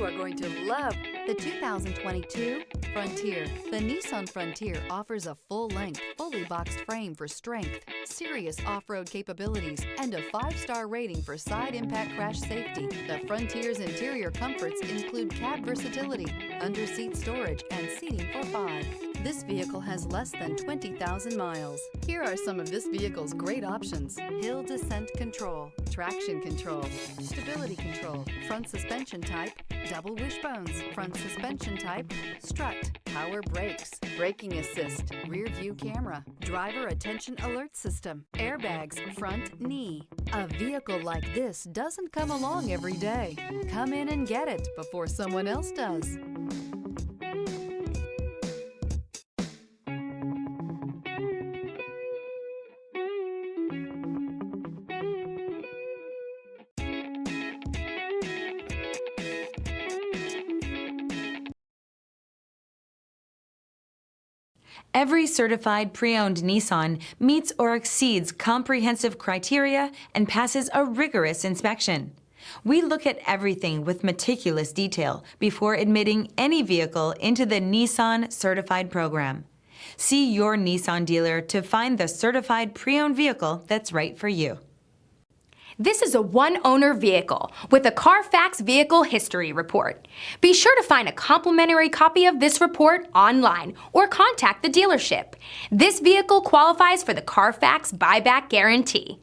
are going to love the 2022 Frontier. The Nissan Frontier offers a full-length, fully boxed frame for strength, serious off-road capabilities, and a 5-star rating for side impact crash safety. The Frontier's interior comforts include cab versatility, under-seat storage, and seating for 5. This vehicle has less than 20,000 miles. Here are some of this vehicle's great options: hill descent control, traction control, stability control, front suspension type, double wishbones, front suspension type, strut, power brakes, braking assist, rear view camera, driver attention alert system, airbags, front knee. A vehicle like this doesn't come along every day. Come in and get it before someone else does. Every certified pre-owned Nissan meets or exceeds comprehensive criteria and passes a rigorous inspection. We look at everything with meticulous detail before admitting any vehicle into the Nissan Certified program. See your Nissan dealer to find the certified pre-owned vehicle that's right for you. This is a one-owner vehicle with a Carfax Vehicle History Report. Be sure to find a complimentary copy of this report online or contact the dealership. This vehicle qualifies for the Carfax Buyback Guarantee.